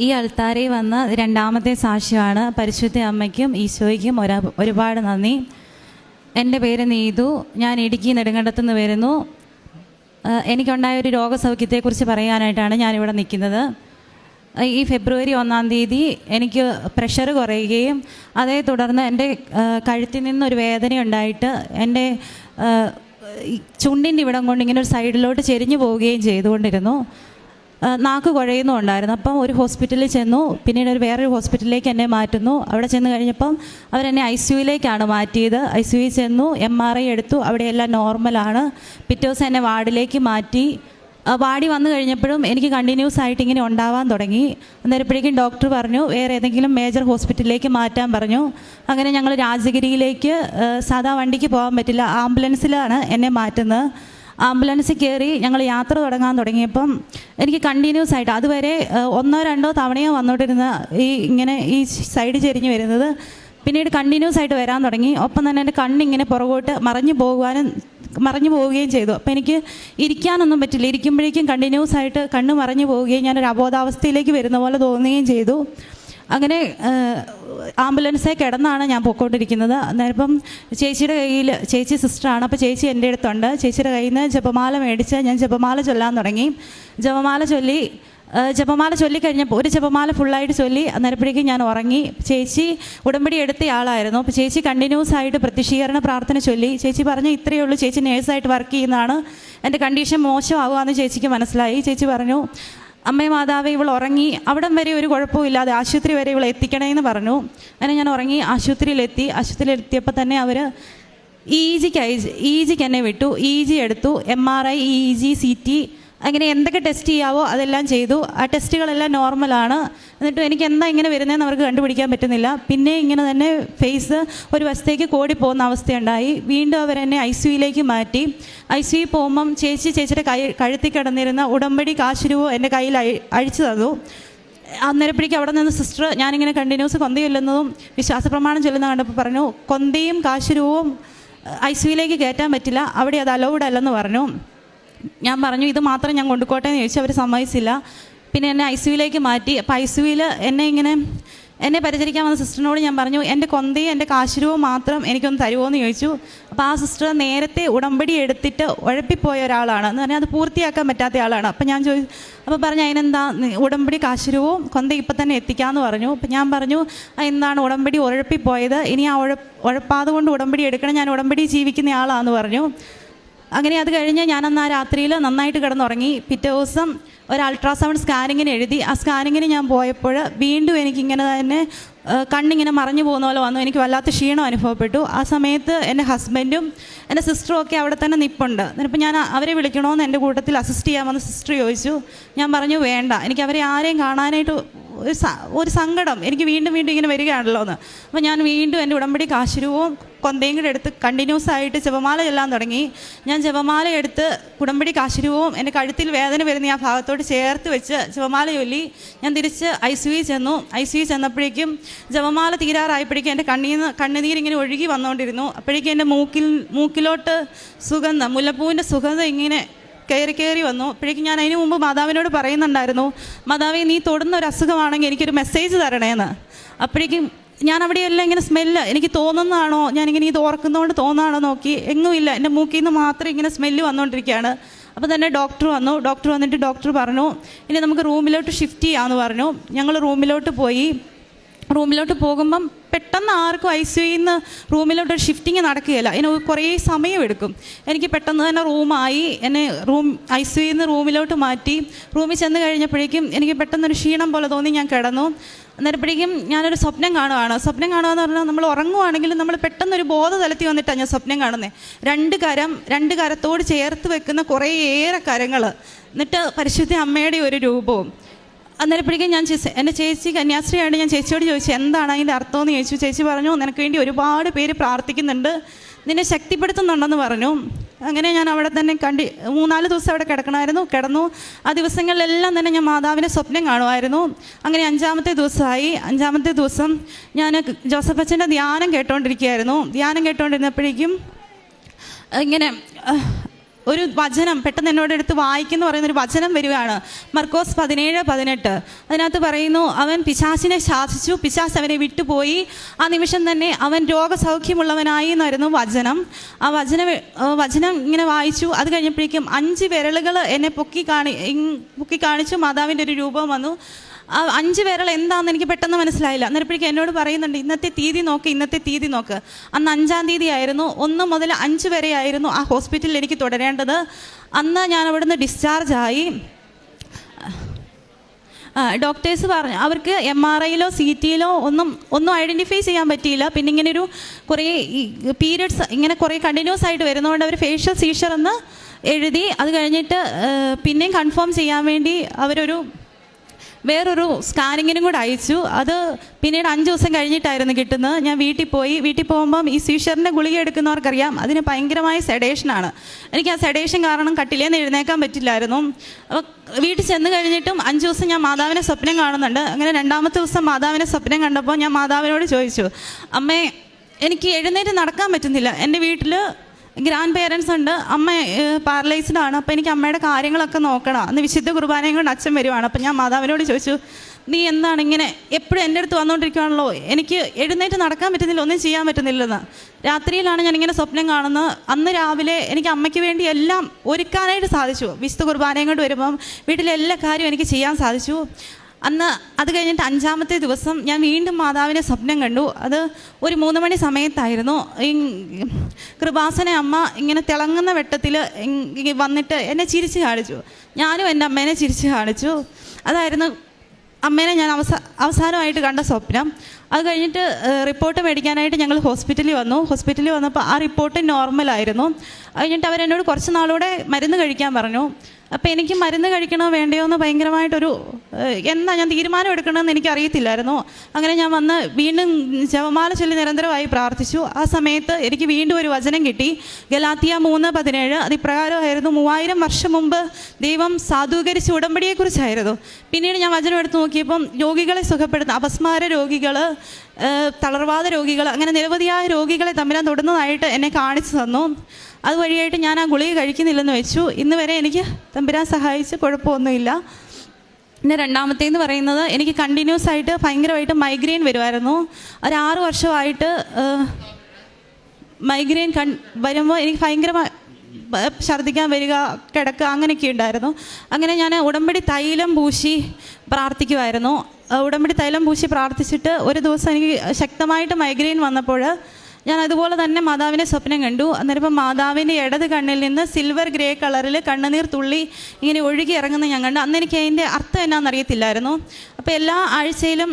ഈ അൾത്താരയിൽ വന്ന രണ്ടാമത്തെ സാക്ഷ്യമാണ്. പരിശുദ്ധ അമ്മയ്ക്കും ഈശോയ്ക്കും ഒരുപാട് നന്ദി. എൻ്റെ പേര് നീതു. ഞാൻ ഇടുക്കി നെടുങ്കണ്ടത്തു നിന്ന് വരുന്നു. എനിക്കുണ്ടായ ഒരു രോഗസൗഖ്യത്തെക്കുറിച്ച് പറയാനായിട്ടാണ് ഞാനിവിടെ നിൽക്കുന്നത്. ഈ ഫെബ്രുവരി 1-ാം തീയതി എനിക്ക് പ്രഷർ കുറയുകയും അതേ തുടർന്ന് എൻ്റെ കഴുത്തിൽ നിന്നൊരു വേദന ഉണ്ടായിട്ട് എൻ്റെ ചുണ്ടിൻ്റെ ഇവിടം കൊണ്ട് ഇങ്ങനെ ഒരു സൈഡിലോട്ട് ചെരിഞ്ഞു പോവുകയും ചെയ്തുകൊണ്ടിരുന്നു. നാക്ക് കുഴയുന്നുണ്ടായിരുന്നു. അപ്പം ഒരു ഹോസ്പിറ്റലിൽ ചെന്നു. പിന്നീട് വേറൊരു ഹോസ്പിറ്റലിലേക്ക് എന്നെ മാറ്റുന്നു. അവിടെ ചെന്ന് കഴിഞ്ഞപ്പം അവരെന്നെ ICUയിലേക്കാണ് മാറ്റിയത്. ICUയിൽ ചെന്നു, MRI എടുത്തു. അവിടെയെല്ലാം നോർമലാണ്. പിറ്റേ ദിവസം എന്നെ വാർഡിലേക്ക് മാറ്റി. വാടി വന്നു കഴിഞ്ഞപ്പോഴും എനിക്ക് കണ്ടിന്യൂസ് ആയിട്ട് ഇങ്ങനെ ഉണ്ടാവാൻ തുടങ്ങി. അന്നേരപ്പോഴേക്കും ഡോക്ടർ പറഞ്ഞു വേറെ ഏതെങ്കിലും മേജർ ഹോസ്പിറ്റലിലേക്ക് മാറ്റാൻ പറഞ്ഞു. അങ്ങനെ ഞങ്ങൾ രാജഗിരിയിലേക്ക് സാധാ വണ്ടിക്ക് പോകാൻ പറ്റില്ല, ആംബുലൻസിലാണ് എന്നെ മാറ്റുന്നത്. ആംബുലൻസിൽ കയറി ഞങ്ങൾ യാത്ര തുടങ്ങാൻ തുടങ്ങിയപ്പം എനിക്ക് കണ്ടിന്യൂസ് ആയിട്ട് അതുവരെ 1-2 തവണയോ വന്നോണ്ടിരുന്ന ഈ സൈഡ് ചെരിഞ്ഞ് വരുന്നത് പിന്നീട് കണ്ടിന്യൂസ് ആയിട്ട് വരാൻ തുടങ്ങി. ഒപ്പം തന്നെ എൻ്റെ കണ്ണിങ്ങനെ പുറകോട്ട് മറഞ്ഞു പോവുകയും ചെയ്തു. അപ്പോൾ എനിക്ക് ഇരിക്കാനൊന്നും പറ്റില്ല. ഇരിക്കുമ്പോഴേക്കും കണ്ടിന്യൂസ് ആയിട്ട് കണ്ണ് മറഞ്ഞു പോവുകയും ഞാനൊരു അബോധാവസ്ഥയിലേക്ക് വരുന്ന പോലെ തോന്നുകയും ചെയ്തു. അങ്ങനെ ആംബുലൻസിൽ കിടന്നാണ് ഞാൻ പോയിക്കൊണ്ടിരിക്കുന്നത്. അന്നേരം ചേച്ചിയുടെ കയ്യിൽ, ചേച്ചി സിസ്റ്ററാണ്, അപ്പോൾ ചേച്ചി എൻ്റെ അടുത്തുണ്ട്. ചേച്ചിയുടെ കയ്യിൽ നിന്ന് ജപമാല മേടിച്ച് ഞാൻ ജപമാല ചൊല്ലാൻ തുടങ്ങി. ജപമാല ചൊല്ലിക്കഴിഞ്ഞപ്പോൾ ഒരു ജപമാല ഫുള്ളായിട്ട് ചൊല്ലി. അന്നേരപ്പോഴേക്കും ഞാൻ ഉറങ്ങി. ചേച്ചി ഉടമ്പടി എടുത്തയാളായിരുന്നു. അപ്പോൾ ചേച്ചി കണ്ടിന്യൂസ് ആയിട്ട് പ്രത്യക്ഷീകരണ പ്രാർത്ഥന ചൊല്ലി. ചേച്ചി പറഞ്ഞു ഇത്രയേ ഉള്ളൂ, ചേച്ചി നേഴ്സായിട്ട് വർക്ക് ചെയ്യുന്നതാണ്, എൻ്റെ കണ്ടീഷൻ മോശമാകുമെന്ന് ചേച്ചിക്ക് മനസ്സിലായി. ചേച്ചി പറഞ്ഞു അമ്മേ മാതാവേ, ഇവൾ ഉറങ്ങി, അവിടം വരെ ഒരു കുഴപ്പമില്ലാതെ ആശുപത്രി വരെ ഇവൾ എത്തിക്കണേന്ന് പറഞ്ഞു. അങ്ങനെ ഞാൻ ഉറങ്ങി. ആശുപത്രിയിലെത്തിയപ്പോൾ തന്നെ അവർ EGക്ക് എന്നെ വിട്ടു. EG എടുത്തു. MRI, EEG, CT, അങ്ങനെ എന്തൊക്കെ ടെസ്റ്റ് ചെയ്യാവോ അതെല്ലാം ചെയ്തു. ആ ടെസ്റ്റുകളെല്ലാം നോർമലാണ്. എന്നിട്ടും എനിക്ക് എന്താ ഇങ്ങനെ വരുന്നതെന്ന് അവർക്ക് കണ്ടുപിടിക്കാൻ പറ്റുന്നില്ല. പിന്നെ ഇങ്ങനെ തന്നെ ഫേസ് ഒരു വശത്തേക്ക് കോടിപ്പോകുന്ന അവസ്ഥയുണ്ടായി. വീണ്ടും അവരെന്നെ ICUയിലേക്ക് മാറ്റി. ICU പോകുമ്പം ചേച്ചിയുടെ കഴുത്തിൽ കിടന്നിരുന്ന ഉടമ്പടി കാശുരൂപം എൻ്റെ കയ്യിൽ അഴിച്ചു തന്നു. അന്നേരപ്പോഴേക്കും അവിടെ നിന്ന് സിസ്റ്റർ ഞാനിങ്ങനെ കണ്ടിന്യൂസ് കൊന്ത ചൊല്ലുന്നതും വിശ്വാസപ്രമാണം ചൊല്ലുന്ന കണ്ടപ്പോൾ പറഞ്ഞു കൊന്തയും കാശുരൂപവും ICUയിലേക്ക് കയറ്റാൻ പറ്റില്ല, അവിടെ അത് അലൗഡ് അല്ലെന്ന് പറഞ്ഞു. ഞാൻ പറഞ്ഞു ഇത് മാത്രം ഞാൻ കൊണ്ടുപോട്ടെ എന്ന് ചോദിച്ചു. അവർ സമ്മതിച്ചില്ല. പിന്നെ എന്നെ ICUയിലേക്ക് മാറ്റി. അപ്പോൾ ICUയിൽ എന്നെ പരിചരിക്കാൻ വന്ന സിസ്റ്ററിനോട് ഞാൻ പറഞ്ഞു എൻ്റെ കൊന്തയും എൻ്റെ കാശുരൂപവും മാത്രം എനിക്കൊന്ന് തരുമോ എന്ന് ചോദിച്ചു. അപ്പോൾ ആ സിസ്റ്റർ നേരത്തെ ഉടമ്പടി എടുത്തിട്ട് ഉഴപ്പിപ്പോയ ഒരാളാണ് എന്ന് പറഞ്ഞാൽ അത് പൂർത്തിയാക്കാൻ പറ്റാത്ത ആളാണ്. അപ്പോൾ ഞാൻ അപ്പോൾ പറഞ്ഞു അതിനെന്താ, ഉടമ്പടി കാശുരൂപവും കൊന്ത ഇപ്പം തന്നെ എത്തിക്കാമെന്ന് പറഞ്ഞു. അപ്പോൾ ഞാൻ പറഞ്ഞു എന്താണ് ഉടമ്പടി ഉഴപ്പിപ്പോയത്, ഇനി ആ ഉഴപ്പാതെ കൊണ്ട് ഉടമ്പടി എടുക്കണം, ഞാൻ ഉടമ്പടി ജീവിക്കുന്ന ആളാണെന്ന് പറഞ്ഞു. അങ്ങനെ അത് കഴിഞ്ഞ് ഞാനന്ന് ആ രാത്രിയിൽ നന്നായിട്ട് കിടന്നുറങ്ങി. പിറ്റേ ദിവസം ഒരു അൾട്രാസൗണ്ട് സ്കാനിങ്ങിന് എഴുതി. ആ സ്കാനിങ്ങിന് ഞാൻ പോയപ്പോൾ വീണ്ടും എനിക്കിങ്ങനെ തന്നെ കണ്ണിങ്ങനെ മറഞ്ഞു പോകുന്ന പോലെ വന്നു. എനിക്ക് വല്ലാത്ത ക്ഷീണം അനുഭവപ്പെട്ടു. ആ സമയത്ത് എൻ്റെ ഹസ്ബൻഡും എൻ്റെ സിസ്റ്ററും ഒക്കെ അവിടെ തന്നെ നിൽപ്പുണ്ട്. എന്നിപ്പോൾ ഞാൻ അവരെ വിളിക്കണമെന്ന് എൻ്റെ കൂട്ടത്തിൽ അസിസ്റ്റ് ചെയ്യാമെന്ന് സിസ്റ്റർ ചോദിച്ചു. ഞാൻ പറഞ്ഞു വേണ്ട, എനിക്ക് അവരെ ആരെയും കാണാനായിട്ട് ഒരു സങ്കടം എനിക്ക് വീണ്ടും ഇങ്ങനെ വരികയാണല്ലോ എന്ന്. അപ്പോൾ ഞാൻ വീണ്ടും എൻ്റെ ഉടമ്പടി കാശുരൂപവും കൊന്തയും കൂടെ എടുത്ത് കണ്ടിന്യൂസ് ആയിട്ട് ജപമാല ചെല്ലാൻ തുടങ്ങി. ഞാൻ ജപമാല എടുത്ത് ഉടമ്പടി കാശുരൂപവും എൻ്റെ കഴുത്തിൽ വേദന വരുന്ന ആ ഭാഗത്തോട്ട് ചേർത്ത് വെച്ച് ജപമാല ചൊല്ലി ഞാൻ തിരിച്ച് ICUയിൽ ചെന്നു. ICUയിൽ ചെന്നപ്പോഴേക്കും ജപമാല തീരാറായപ്പോഴേക്കും എൻ്റെ കണ്ണുനീരിങ്ങനെ ഒഴുകി വന്നുകൊണ്ടിരുന്നു. അപ്പോഴേക്കും എൻ്റെ മൂക്കിലോട്ട് സുഗന്ധം, മുല്ലപ്പൂവിൻ്റെ സുഗന്ധം ഇങ്ങനെ കയറി വന്നു. അപ്പോഴേക്കും ഞാൻ അതിന് മുമ്പ് മാതാവിനോട് പറയുന്നുണ്ടായിരുന്നു, മാതാവേ നീ തൊടുന്ന ഒരു അസുഖമാണെങ്കിൽ എനിക്കൊരു മെസ്സേജ് തരണേന്ന്. അപ്പോഴേക്കും ഞാൻ അവിടെയെല്ലാം ഇങ്ങനെ സ്മെല്ല് എനിക്ക് തോന്നുന്നതാണോ, ഞാനിങ്ങനെ ഇത് ഓർക്കുന്നതുകൊണ്ട് തോന്നുന്നതാണോ നോക്കി, എങ്ങുമില്ല, എൻ്റെ മൂക്കിൽ നിന്ന് മാത്രം ഇങ്ങനെ സ്മെല്ല് വന്നുകൊണ്ടിരിക്കുകയാണ്. അപ്പോൾ തന്നെ ഡോക്ടർ വന്നിട്ട് ഡോക്ടർ പറഞ്ഞു ഇനി നമുക്ക് റൂമിലോട്ട് ഷിഫ്റ്റ് ചെയ്യാമെന്ന് പറഞ്ഞു. ഞങ്ങൾ റൂമിലോട്ട് പോയി. റൂമിലോട്ട് പോകുമ്പം പെട്ടെന്ന് ആർക്കും ICUയിൽ നിന്ന് റൂമിലോട്ടൊരു ഷിഫ്റ്റിങ് നടക്കുകയില്ല. അതിന് കുറേ സമയമെടുക്കും. എനിക്ക് പെട്ടെന്ന് തന്നെ റൂമായി. എന്നെ ICUയിൽ നിന്ന് റൂമിലോട്ട് മാറ്റി. റൂമിൽ ചെന്ന് കഴിഞ്ഞപ്പോഴേക്കും എനിക്ക് പെട്ടെന്നൊരു ക്ഷീണം പോലെ തോന്നി. ഞാൻ കിടന്നു. അന്നേരപ്പോഴേക്കും ഞാനൊരു സ്വപ്നം കാണുകയെന്ന് പറഞ്ഞാൽ നമ്മൾ ഉറങ്ങുവാണെങ്കിലും നമ്മൾ പെട്ടെന്നൊരു ബോധതലത്തിൽ വന്നിട്ടാണ് ഞാൻ സ്വപ്നം കാണുന്നത്. രണ്ട് കരത്തോട് ചേർത്ത് വെക്കുന്ന കുറേയേറെ കരങ്ങൾ, എന്നിട്ട് പരിശുദ്ധ അമ്മയുടെ ഒരു രൂപവും. അന്നേരപ്പോഴേക്കും ഞാൻ എൻ്റെ ചേച്ചി കന്യാസ്ത്രീയായിട്ട് ഞാൻ ചേച്ചിയോട് ചോദിച്ചു എന്താണ് അതിൻ്റെ അർത്ഥമെന്ന് ചോദിച്ചു. ചേച്ചി പറഞ്ഞു നിനക്ക് വേണ്ടി ഒരുപാട് പേര് പ്രാർത്ഥിക്കുന്നുണ്ട്, നിന്നെ ശക്തിപ്പെടുത്തുന്നുണ്ടെന്ന് പറഞ്ഞു. അങ്ങനെ ഞാൻ അവിടെ തന്നെ 3-4 ദിവസം അവിടെ കിടന്നു. ആ ദിവസങ്ങളിലെല്ലാം തന്നെ ഞാൻ മാതാവിനെ സ്വപ്നം കാണുമായിരുന്നു. അങ്ങനെ 5-ാമത്തെ ദിവസമായി. 5-ാമത്തെ ദിവസം ഞാൻ ജോസഫ് അച്ഛൻ്റെ ധ്യാനം കേട്ടുകൊണ്ടിരിക്കുകയായിരുന്നു. ധ്യാനം കേട്ടുകൊണ്ടിരുന്നപ്പോഴേക്കും ഇങ്ങനെ ഒരു വചനം പെട്ടെന്ന് എന്നോട് എടുത്ത് വായിക്കുന്നു പറയുന്നൊരു വചനം വരികയാണ്. മർക്കോസ് 17:18. അതിനകത്ത് പറയുന്നു, അവൻ പിശാചിനെ ശാസിച്ചു, പിശാച് അവനെ വിട്ടുപോയി, ആ നിമിഷം തന്നെ അവൻ രോഗസൗഖ്യമുള്ളവനായി എന്നായിരുന്നു വചനം. ആ വചനം ഇങ്ങനെ വായിച്ചു. അത് കഴിഞ്ഞപ്പോഴേക്കും 5 വിരലുകൾ എന്നെ പൊക്കി കാണിച്ചു. മാതാവിൻ്റെ ഒരു രൂപം വന്നു. ആ 5 വിരൽ എന്താണെന്ന് എനിക്ക് പെട്ടെന്ന് മനസ്സിലായില്ല. അന്നേരപ്പോഴേക്കും എന്നോട് പറയുന്നുണ്ട്, ഇന്നത്തെ തീയതി നോക്ക്. അന്ന് 5-ാം തീയതി ആയിരുന്നു. 1 മുതൽ 5 വരെ ആയിരുന്നു ആ ഹോസ്പിറ്റലിൽ എനിക്ക് തുടരേണ്ടത്. അന്ന് ഞാൻ അവിടുന്ന് ഡിസ്ചാർജായി. ഡോക്ടേഴ്സ് പറഞ്ഞു അവർക്ക് MRIയിലോ CTയിലോ ഒന്നും ഐഡൻറ്റിഫൈ ചെയ്യാൻ പറ്റിയില്ല. പിന്നെ ഇങ്ങനെ ഒരു കുറേ പീരിയഡ്സ് ഇങ്ങനെ കുറേ കണ്ടിന്യൂസ് ആയിട്ട് വരുന്നതുകൊണ്ട് അവർ ഫേഷ്യൽ സീഷർ എന്ന് എഴുതി. അത് കഴിഞ്ഞിട്ട് പിന്നെയും കൺഫേം ചെയ്യാൻ വേണ്ടി അവരൊരു വേറൊരു സ്കാനിങ്ങിനും കൂടെ അയച്ചു. അത് പിന്നീട് 5 ദിവസം കഴിഞ്ഞിട്ടായിരുന്നു കിട്ടുന്നത്. ഞാൻ വീട്ടിൽ പോകുമ്പം ഈ സീഷറിൻ്റെ ഗുളിക എടുക്കുന്നവർക്കറിയാം അതിന് ഭയങ്കരമായ സെഡേഷനാണ്. എനിക്ക് ആ സെഡേഷൻ കാരണം കട്ടിലേന്ന് എഴുന്നേക്കാൻ പറ്റില്ലായിരുന്നു. അപ്പോൾ വീട്ടിൽ ചെന്ന് കഴിഞ്ഞിട്ടും 5 ദിവസം ഞാൻ മാതാവിനെ സ്വപ്നം കാണുന്നുണ്ട്. അങ്ങനെ 2ാമത്തെ ദിവസം മാതാവിനെ സ്വപ്നം കണ്ടപ്പോൾ ഞാൻ മാതാവിനോട് ചോദിച്ചു, അമ്മേ എനിക്ക് എഴുന്നേറ്റ് നടക്കാൻ പറ്റുന്നില്ല, എൻ്റെ വീട്ടിൽ ഗ്രാൻഡ് പേരൻസ് ഉണ്ട്, അമ്മ പാരലൈസ്ഡ് ആണ്, അപ്പോൾ എനിക്ക് അമ്മയുടെ കാര്യങ്ങളൊക്കെ നോക്കണം. അന്ന് വിശുദ്ധ കുർബാനയും കൊണ്ട് അച്ഛൻ വരുവാണ്. അപ്പോൾ ഞാൻ മാതാവിനോട് ചോദിച്ചു, നീ എന്താണ് ഇങ്ങനെ എപ്പോഴും എൻ്റെ അടുത്ത് വന്നുകൊണ്ടിരിക്കുകയാണല്ലോ, എനിക്ക് എഴുന്നേറ്റ് നടക്കാൻ പറ്റുന്നില്ല, ഒന്നും ചെയ്യാൻ പറ്റുന്നില്ലെന്ന്. രാത്രിയിലാണ് ഞാനിങ്ങനെ സ്വപ്നം കാണുന്നത്. അന്ന് രാവിലെ എനിക്ക് അമ്മയ്ക്ക് വേണ്ടി എല്ലാം ഒരുക്കാനായിട്ട് സാധിച്ചു. വിശുദ്ധ കുർബാനയും കൊണ്ട് വരുമ്പം വീട്ടിലെ എല്ലാ കാര്യവും എനിക്ക് ചെയ്യാൻ സാധിച്ചു. അത് കഴിഞ്ഞിട്ട് 5ാമത്തെ ദിവസം ഞാൻ വീണ്ടും മാതാവിനെ സ്വപ്നം കണ്ടു. അത് ഒരു 3 മണി സമയത്തായിരുന്നു. ഈ കൃപാസന അമ്മ ഇങ്ങനെ തിളങ്ങുന്ന വെട്ടത്തിൽ വന്നിട്ട് എന്നെ ചിരിച്ച് കാണിച്ചു. ഞാനും എൻ്റെ അമ്മേനെ ചിരിച്ച് കാണിച്ചു. അതായിരുന്നു അമ്മേനെ ഞാൻ അവസാനമായിട്ട് കണ്ട സ്വപ്നം. അത് കഴിഞ്ഞിട്ട് റിപ്പോർട്ട് മേടിക്കാനായിട്ട് ഞങ്ങൾ ഹോസ്പിറ്റലിൽ വന്നപ്പോൾ ആ റിപ്പോർട്ട് നോർമലായിരുന്നു. കഴിഞ്ഞിട്ട് അവരെന്നോട് കുറച്ച് നാളൂടെ മരുന്ന് കഴിക്കാൻ പറഞ്ഞു. അപ്പോൾ എനിക്ക് മരുന്ന് കഴിക്കണോ വേണ്ടയോ എന്ന് ഭയങ്കരമായിട്ടൊരു ഞാൻ തീരുമാനം എടുക്കണമെന്ന് എനിക്കറിയത്തില്ലായിരുന്നു. അങ്ങനെ ഞാൻ വന്ന് വീണ്ടും ജപമാല ചൊല്ലി നിരന്തരമായി പ്രാർത്ഥിച്ചു. ആ സമയത്ത് എനിക്ക് വീണ്ടും ഒരു വചനം കിട്ടി, ഗലാത്യ 3:17. അത് ഇപ്രകാരമായിരുന്നു, 3000 വർഷം മുമ്പ് ദൈവം സാധൂകരിച്ച ഉടമ്പടിയെക്കുറിച്ചായിരുന്നു. പിന്നീട് ഞാൻ വചനം എടുത്ത് നോക്കിയപ്പം രോഗികളെ സുഖപ്പെടുത്തുന്ന അപസ്മാര രോഗികൾ, തളർവാദ രോഗികൾ, അങ്ങനെ നിരവധിയായ രോഗികളെ തമ്മിൽ തൊടുന്നതായിട്ട് എന്നെ കാണിച്ചു തന്നു. അതുവഴിയായിട്ട് ഞാൻ ആ ഗുളിക കഴിക്കുന്നില്ലെന്ന് വെച്ചു. ഇന്ന് വരെ എനിക്ക് തമ്പുരാൻ സഹായിച്ച് കുഴപ്പമൊന്നുമില്ല. പിന്നെ 2ാമത്തേന്ന് പറയുന്നത്, എനിക്ക് കണ്ടിന്യൂസ് ആയിട്ട് ഭയങ്കരമായിട്ട് മൈഗ്രെയിൻ വരുമായിരുന്നു. ഒരു 6 വർഷമായിട്ട് മൈഗ്രെയിൻ വരുമ്പോൾ എനിക്ക് ഭയങ്കരമായി ഛർദ്ദിക്കാൻ വരിക, കിടക്കുക, അങ്ങനെയൊക്കെ ഉണ്ടായിരുന്നു. അങ്ങനെ ഞാൻ ഉടമ്പടി തൈലം പൂശി പ്രാർത്ഥിക്കുമായിരുന്നു. ഉടമ്പടി തൈലം പൂശി പ്രാർത്ഥിച്ചിട്ട് ഒരു ദിവസം എനിക്ക് ശക്തമായിട്ട് മൈഗ്രെയിൻ വന്നപ്പോൾ ഞാൻ അതുപോലെ തന്നെ മാതാവിനെ സ്വപ്നം കണ്ടു. അന്നേരം മാതാവിൻ്റെ ഇടത് കണ്ണിൽ നിന്ന് സിൽവർ ഗ്രേ കളറിൽ കണ്ണുനീർ തുള്ളി ഇങ്ങനെ ഒഴുകി ഇറങ്ങുന്നത് ഞാൻ കണ്ടു. അന്ന് എനിക്ക് അതിൻ്റെ അർത്ഥം എന്നാണെന്ന് അറിയത്തില്ലായിരുന്നു. അപ്പോൾ എല്ലാ ആഴ്ചയിലും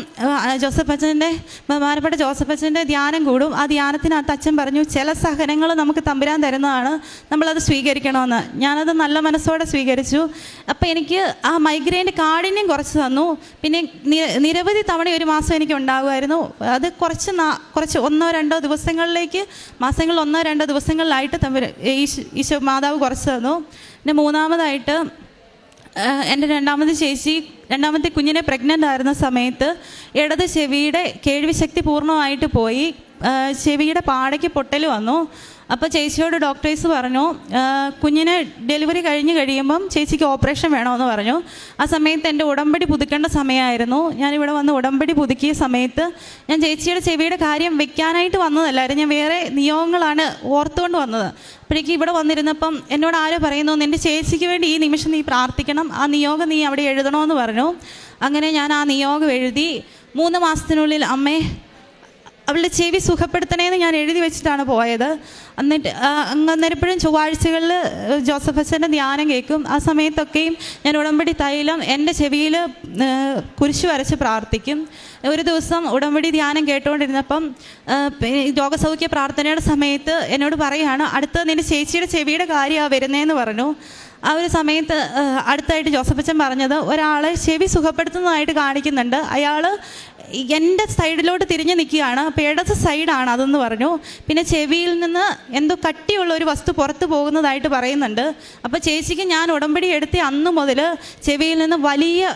ബഹുമാനപ്പെട്ട ജോസഫ് അച്ഛൻ്റെ ധ്യാനം കൂടും. ആ ധ്യാനത്തിനകത്ത് അച്ഛൻ പറഞ്ഞു, ചില സഹനങ്ങൾ നമുക്ക് തമ്പുരാൻ തരുന്നതാണ്, നമ്മളത് സ്വീകരിക്കണമെന്ന്. ഞാനത് നല്ല മനസ്സോടെ സ്വീകരിച്ചു. അപ്പോൾ എനിക്ക് ആ മൈഗ്രെയിൻ്റെ കാഠിന്യം കുറച്ച് തന്നു. പിന്നെ നിരവധി തവണ ഒരു മാസം എനിക്ക് ഉണ്ടാകുമായിരുന്നു. അത് കുറച്ച് 1-2 ദിവസങ്ങളിലേക്ക്, മാസങ്ങളിൽ 1-2 ദിവസങ്ങളിലായിട്ട് ഈശോ മാതാവ് കുറച്ച് തന്നു. പിന്നെ 3ാമതായിട്ട് എൻ്റെ 2ാമത്തെ കുഞ്ഞിനെ പ്രഗ്നൻ്റ് ആയിരുന്ന സമയത്ത് ഇടത് ചെവിയുടെ കേൾവി ശക്തി പൂർണ്ണമായിട്ട് പോയി. ചെവിയുടെ പാടയ്ക്ക് പൊട്ടൽ വന്നു. അപ്പോൾ ചേച്ചിയോട് ഡോക്ടേഴ്സ് പറഞ്ഞു, കുഞ്ഞിന് ഡെലിവറി കഴിയുമ്പം ചേച്ചിക്ക് ഓപ്പറേഷൻ വേണമെന്ന് പറഞ്ഞു. ആ സമയത്ത് എൻ്റെ ഉടമ്പടി പുതുക്കേണ്ട സമയമായിരുന്നു. ഞാനിവിടെ വന്ന് ഉടമ്പടി പുതുക്കിയ സമയത്ത് ഞാൻ ചേച്ചിയുടെ ചെവിയുടെ കാര്യം വെക്കാനായിട്ട് വന്നതല്ലായിരുന്നു, ഞാൻ വേറെ നിയോഗങ്ങളാണ് ഓർത്തുകൊണ്ട് വന്നത്. അപ്പോഴേക്കും ഇവിടെ വന്നിരുന്നപ്പം എന്നോട് ആരോ പറയുന്നു, നിൻ്റെ ചേച്ചിക്ക് വേണ്ടി ഈ നിമിഷം നീ പ്രാർത്ഥിക്കണം, ആ നിയോഗം നീ അവിടെ എഴുതണമെന്ന് പറഞ്ഞു. അങ്ങനെ ഞാൻ ആ നിയോഗം എഴുതി. 3 മാസത്തിനുള്ളിൽ അമ്മേ അവളുടെ ചെവി സുഖപ്പെടുത്തണേന്ന് ഞാൻ എഴുതി വെച്ചിട്ടാണ് പോയത്. അന്നേരപ്പോഴും ചൊവ്വാഴ്ചകളിൽ ജോസഫ് അച്ഛൻ്റെ ധ്യാനം കേൾക്കും. ആ സമയത്തൊക്കെയും ഞാൻ ഉടമ്പടി തൈലം എൻ്റെ ചെവിയിൽ കുരിശ് വരച്ച് പ്രാർത്ഥിക്കും. ഒരു ദിവസം ഉടമ്പടി ധ്യാനം കേട്ടുകൊണ്ടിരുന്നപ്പം രോഗസൗഖ്യ പ്രാർത്ഥനയുടെ സമയത്ത് എന്നോട് പറയുകയാണ്, അടുത്ത നിൻ്റെ ചേച്ചിയുടെ ചെവിയുടെ കാര്യമാണ് വരുന്നതെന്ന് പറഞ്ഞു. ആ ഒരു സമയത്ത് അടുത്തായിട്ട് ജോസഫ് അച്ഛൻ പറഞ്ഞത്, ഒരാളെ ചെവി സുഖപ്പെടുത്തുന്നതായിട്ട് കാണിക്കുന്നുണ്ട്, അയാൾ എൻ്റെ സൈഡിലോട്ട് തിരിഞ്ഞ് നിൽക്കുകയാണ്, അപ്പോൾ ഇടത് സൈഡാണ് അതെന്ന് പറഞ്ഞു. പിന്നെ ചെവിയിൽ നിന്ന് എന്തോ കട്ടിയുള്ള ഒരു വസ്തു പുറത്ത് പോകുന്നതായിട്ട് പറയുന്നുണ്ട്. അപ്പോൾ ചേച്ചിക്ക് ഞാൻ ഉടമ്പടി എടുത്ത് അന്ന് മുതൽ ചെവിയിൽ നിന്ന് വലിയ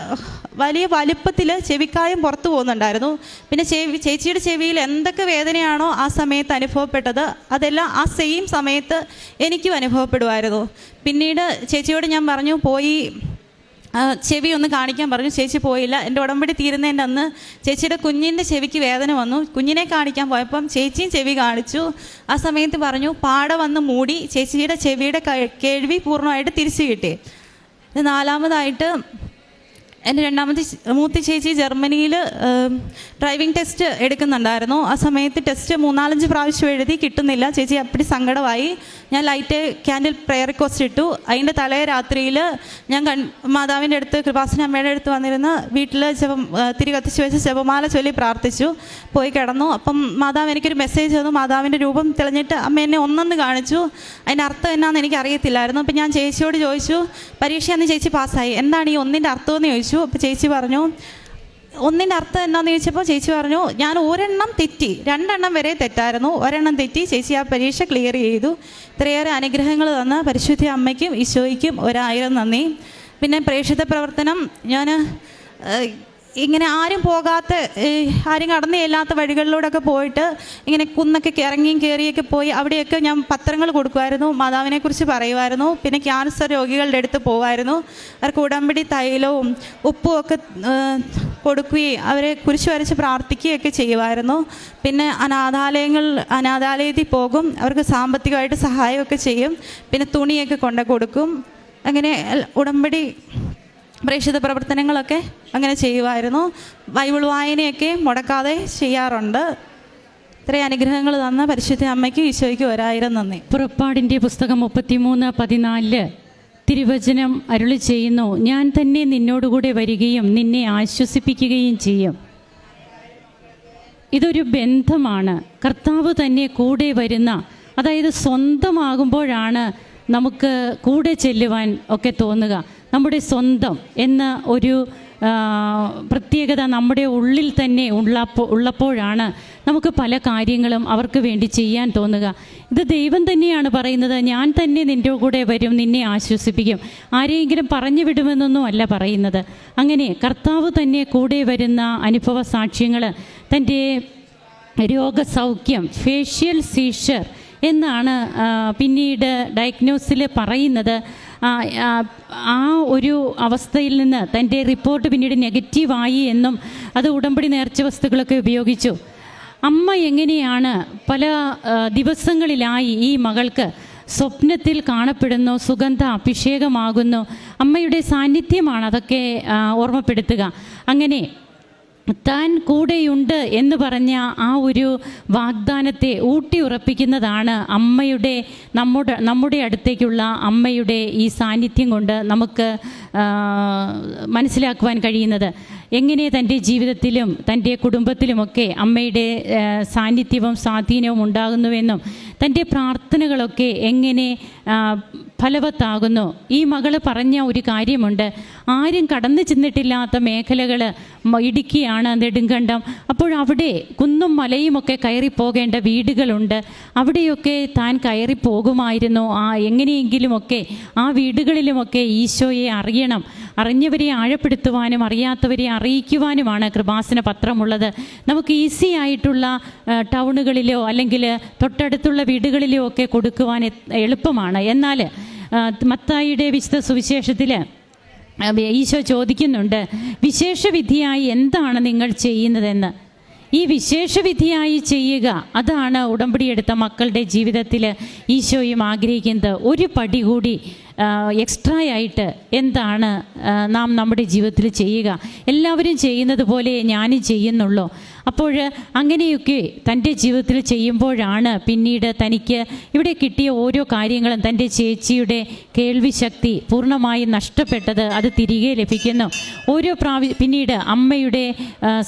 വലിയ വലിപ്പത്തിൽ ചെവിക്കായം പുറത്തു പോകുന്നുണ്ടായിരുന്നു. പിന്നെ ചേച്ചിയുടെ ചെവിയിൽ എന്തൊക്കെ വേദനയാണോ ആ സമയത്ത് അനുഭവപ്പെട്ടത് അതെല്ലാം ആ സെയിം സമയത്ത് എനിക്കും അനുഭവപ്പെടുമായിരുന്നു. പിന്നീട് ചേച്ചിയോട് ഞാൻ പറഞ്ഞു, പോയി ചെവി ഒന്ന് കാണിക്കാൻ പറഞ്ഞു. ചേച്ചി പോയില്ല. എൻ്റെ ഉടമ്പടി തീരുന്നതിൻ്റെ അന്ന് ചേച്ചിയുടെ കുഞ്ഞിൻ്റെ ചെവിക്ക് വേദന വന്നു. കുഞ്ഞിനെ കാണിക്കാൻ പോയപ്പം ചേച്ചിയും ചെവി കാണിച്ചു. ആ സമയത്ത് പറഞ്ഞു പാട വന്ന് മൂടി ചേച്ചിയുടെ ചെവിയുടെ കേൾവി പൂർണ്ണമായിട്ട് തിരിച്ചു കിട്ടി. നാലാമതായിട്ട് എൻ്റെ മൂത്ത ചേച്ചി ജർമ്മനിയിൽ ഡ്രൈവിംഗ് ടെസ്റ്റ് എടുക്കുന്നുണ്ടായിരുന്നു. ആ സമയത്ത് ടെസ്റ്റ് 3-4 പ്രാവശ്യം എഴുതി കിട്ടുന്നില്ല. ചേച്ചി അപ്പടി സങ്കടമായി. ഞാൻ ലൈറ്റ് ക്യാൻഡിൽ പ്രെയർ റിക്വസ്റ്റ് ഇട്ടു. അതിൻ്റെ തലേ രാത്രിയിൽ ഞാൻ മാതാവിൻ്റെ അടുത്ത്, കൃപാസന അമ്മയുടെ അടുത്ത് വന്നിരുന്ന് വീട്ടിൽ തിരി കത്തിച്ച് വെച്ച് ജപമാല ചൊല്ലി പ്രാർത്ഥിച്ചു. പോയി കിടന്നു. അപ്പം മാതാവ് എനിക്കൊരു മെസ്സേജ് തന്നു. മാതാവിൻ്റെ രൂപം തെളിഞ്ഞിട്ട് അമ്മ എന്നെ ഒന്നൊന്ന് കാണിച്ചു. അതിൻ്റെ അർത്ഥം എന്നാന്ന് എനിക്ക് അറിയത്തില്ലായിരുന്നു. അപ്പം ഞാൻ ചേച്ചിയോട് ചോദിച്ചു, പരീക്ഷ അന്ന് ചേച്ചി പാസ്സായി, എന്താണ് ഈ ഒന്നിൻ്റെ അർത്ഥമെന്ന് ചോദിച്ചു. അപ്പോൾ ചേച്ചി പറഞ്ഞു, ഒന്നിൻ്റെ അർത്ഥം എന്താണെന്ന് ചോദിച്ചപ്പോൾ ചേച്ചി പറഞ്ഞു, ഞാൻ ഒരെണ്ണം തെറ്റി, 2 എണ്ണം വരെ തെറ്റായിരുന്നു, ഒരെണ്ണം തെറ്റി ചേച്ചി ആ പരീക്ഷ ക്ലിയർ ചെയ്തു. ഇത്രയേറെ അനുഗ്രഹങ്ങൾ തന്ന പരിശുദ്ധ അമ്മയ്ക്കും ഈശോയ്ക്കും 1000 നന്ദി. പിന്നെ പ്രേക്ഷിത പ്രവർത്തനം, ഞാൻ ഇങ്ങനെ ആരും പോകാത്ത, ആരും കടന്നു ചെല്ലാത്ത വഴികളിലൂടെയൊക്കെ പോയിട്ട് ഇങ്ങനെ കുന്നൊക്കെ ഇറങ്ങിയും കയറിയൊക്കെ പോയി അവിടെയൊക്കെ ഞാൻ പത്രങ്ങൾ കൊടുക്കുമായിരുന്നു, മാതാവിനെക്കുറിച്ച് പറയുമായിരുന്നു. പിന്നെ ക്യാൻസർ രോഗികളുടെ അടുത്ത് പോകുമായിരുന്നു. അവർക്ക് ഉടമ്പടി തൈലവും ഉപ്പും ഒക്കെ കൊടുക്കുകയും അവരെ കുരിശ് വരച്ച് പ്രാർത്ഥിക്കുകയൊക്കെ ചെയ്യുമായിരുന്നു. പിന്നെ അനാഥാലയത്തിൽ പോകും, അവർക്ക് സാമ്പത്തികമായിട്ട് സഹായമൊക്കെ ചെയ്യും. പിന്നെ തുണിയൊക്കെ കൊണ്ടു കൊടുക്കും. അങ്ങനെ ഉടമ്പടി പ്രേക്ഷിത പ്രവർത്തനങ്ങളൊക്കെ അങ്ങനെ ചെയ്യുമായിരുന്നു. ബൈബിൾ വായനയൊക്കെ മുടക്കാതെ ചെയ്യാറുണ്ട്. ഇത്രയും അനുഗ്രഹങ്ങൾ തന്ന പരിശുദ്ധ അമ്മയ്ക്ക് ഈശോയ്ക്ക് 1000 നന്ദി. പുറപ്പാടിൻ്റെ പുസ്തകം 33:14 തിരുവചനം അരുളി ചെയ്യുന്നു, ഞാൻ തന്നെ നിന്നോടുകൂടെ വരികയും നിന്നെ ആശ്വസിപ്പിക്കുകയും ചെയ്യും. ഇതൊരു ബന്ധമാണ്. കർത്താവ് തന്നെ കൂടെ വരുന്ന, അതായത് സ്വന്തമാകുമ്പോഴാണ് നമുക്ക് കൂടെ ചെല്ലുവാൻ ഒക്കെ തോന്നുക. നമ്മുടെ സ്വന്തം എന്ന ഒരു പ്രത്യേകത നമ്മുടെ ഉള്ളിൽ തന്നെ ഉള്ളപ്പോഴാണ് നമുക്ക് പല കാര്യങ്ങളും അവർക്ക് വേണ്ടി ചെയ്യാൻ തോന്നുക. ഇത് ദൈവം തന്നെയാണ് പറയുന്നത്, ഞാൻ തന്നെ നിൻ്റെ കൂടെ വരും, നിന്നെ ആശ്വസിപ്പിക്കും. ആരെയെങ്കിലും പറഞ്ഞു വിടുമെന്നൊന്നും അല്ല പറയുന്നത്. അങ്ങനെ കർത്താവ് തന്നെ കൂടെ വരുന്ന അനുഭവ സാക്ഷ്യങ്ങൾ, തൻ്റെ രോഗസൗഖ്യം, ഫേഷ്യൽ സീഷർ എന്നാണ് പിന്നീട് ഡയഗ്നോസിൽ പറയുന്നത്. ആ ഒരു അവസ്ഥയിൽ നിന്ന് തൻ്റെ റിപ്പോർട്ട് പിന്നീട് നെഗറ്റീവായി എന്നും അത് ഉടമ്പടി നേർച്ച വസ്തുക്കളൊക്കെ ഉപയോഗിച്ചു. അമ്മ എങ്ങനെയാണ് പല ദിവസങ്ങളിലായി ഈ മകൾക്ക് സ്വപ്നത്തിൽ കാണപ്പെടുന്നു, സുഗന്ധ അഭിഷേകമാകുന്നു, അമ്മയുടെ സാന്നിധ്യമാണ് അതൊക്കെ ഓർമ്മപ്പെടുത്തുക. അങ്ങനെ താൻ കൂടെയുണ്ട് എന്ന് പറഞ്ഞ ആ ഒരു വാഗ്ദാനത്തെ ഊട്ടി ഉറപ്പിക്കുന്നതാണ് അമ്മയുടെ നമ്മുടെ അടുത്തേക്കുള്ള അമ്മയുടെ ഈ സാന്നിധ്യം കൊണ്ട് നമുക്ക് മനസ്സിലാക്കുവാൻ കഴിയുന്നത്. എങ്ങനെ തൻ്റെ ജീവിതത്തിലും തൻ്റെ കുടുംബത്തിലുമൊക്കെ അമ്മയുടെ സാന്നിധ്യവും സ്വാധീനവും ഉണ്ടാകുന്നുവെന്നും തൻ്റെ പ്രാർത്ഥനകളൊക്കെ എങ്ങനെ ഫലവത്താകുന്നു. ഈ മകള് പറഞ്ഞ ഒരു കാര്യമുണ്ട്, ആരും കടന്നു ചെന്നിട്ടില്ലാത്ത മേഖലകൾ ഇടുക്കിയാണ്, നെടുങ്കണ്ടം. അപ്പോഴവിടെ കുന്നും മലയുമൊക്കെ കയറിപ്പോകേണ്ട വീടുകളുണ്ട്. അവിടെയൊക്കെ താൻ കയറിപ്പോകുമായിരുന്നു. എങ്ങനെയെങ്കിലുമൊക്കെ ആ വീടുകളിലുമൊക്കെ ഈശോയെ അറിയണം. അറിഞ്ഞവരെ ആഴപ്പെടുത്തുവാനും അറിയാത്തവരെ അറിയിക്കുവാനുമാണ് കൃപാസന പത്രമുള്ളത്. നമുക്ക് ഈസി ആയിട്ടുള്ള ടൗണുകളിലോ അല്ലെങ്കിൽ തൊട്ടടുത്തുള്ള വീടുകളിലോ ഒക്കെ കൊടുക്കുവാൻ എളുപ്പമാണ്. എന്നാൽ മത്തായിയുടെ വിശുദ്ധ സുവിശേഷത്തിൽ ഈശോ ചോദിക്കുന്നുണ്ട്, വിശേഷവിധിയായി എന്താണ് നിങ്ങൾ ചെയ്യുന്നതെന്ന്. ഈ വിശേഷവിധിയായി ചെയ്യുക, അതാണ് ഉടമ്പടിയെടുത്ത മക്കളുടെ ജീവിതത്തിൽ ഈശോയും ആഗ്രഹിക്കുന്നത്. ഒരു പടി കൂടി എക്സ്ട്രാ ആയിട്ട് എന്താണ് നാം നമ്മുടെ ജീവിതത്തിൽ ചെയ്യുക? എല്ലാവരും ചെയ്യുന്നത് പോലെ ഞാനും ചെയ്യുന്നുള്ളൂ. അപ്പോൾ അങ്ങനെയൊക്കെ തൻ്റെ ജീവിതത്തിൽ ചെയ്യുമ്പോഴാണ് പിന്നീട് തനിക്ക് ഇവിടെ കിട്ടിയ ഓരോ കാര്യങ്ങളും, തൻ്റെ ചേച്ചിയുടെ കേൾവി ശക്തി പൂർണ്ണമായും നഷ്ടപ്പെട്ടത് അത് തിരികെ ലഭിക്കുന്നു. ഓരോ പിന്നീട് അമ്മയുടെ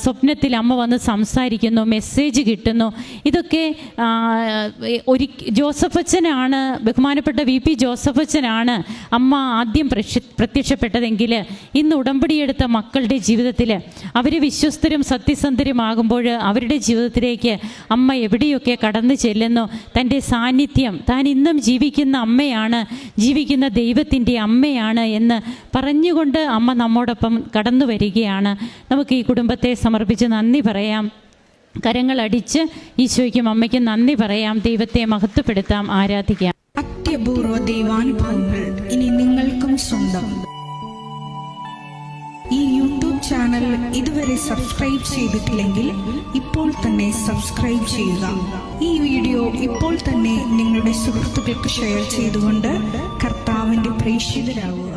സ്വപ്നത്തിൽ അമ്മ വന്ന് സംസാരിക്കുന്നു, മെസ്സേജ് കിട്ടുന്നു. ഇതൊക്കെ ജോസഫച്ചനാണ്, ബഹുമാനപ്പെട്ട VP ജോസഫച്ചനാണ് അമ്മ ആദ്യം പ്രത്യക്ഷപ്പെട്ടതെങ്കിൽ ഇന്ന് ഉടമ്പടിയെടുത്ത മക്കളുടെ ജീവിതത്തിൽ അവർ വിശ്വസ്തരും സത്യസന്ധരുമാകുമ്പോൾ പറയുമ്പോൾ അവരുടെ ജീവിതത്തിലേക്ക് അമ്മ എവിടെയൊക്കെ കടന്നു ചെല്ലുന്നു, തൻ്റെ സാന്നിധ്യം, താൻ ഇന്നും ജീവിക്കുന്ന അമ്മയാണ്, ജീവിക്കുന്ന ദൈവത്തിൻ്റെ അമ്മയാണ് എന്ന് പറഞ്ഞുകൊണ്ട് അമ്മ നമ്മോടൊപ്പം കടന്നു വരികയാണ്. നമുക്ക് ഈ കുടുംബത്തെ സമർപ്പിച്ച് നന്ദി പറയാം. കരങ്ങളടിച്ച് ഈശോയ്ക്കും അമ്മയ്ക്കും നന്ദി പറയാം. ദൈവത്തെ മഹത്വപ്പെടുത്താം, ആരാധിക്കാം. അത്യപൂർവ ദൈവാനുഭവങ്ങൾ ഇനി നിങ്ങൾക്കും സ്വന്തം. ഈ യൂട്യൂബ് ചാനൽ ഇതുവരെ സബ്സ്ക്രൈബ് ചെയ്തിട്ടില്ലെങ്കിൽ ഇപ്പോൾ തന്നെ സബ്സ്ക്രൈബ് ചെയ്യുക. ഈ വീഡിയോ ഇപ്പോൾ തന്നെ നിങ്ങളുടെ സുഹൃത്തുക്കൾക്ക് ഷെയർ ചെയ്തുകൊണ്ട് കർത്താവിൻ്റെ പ്രേക്ഷിതരാകുക.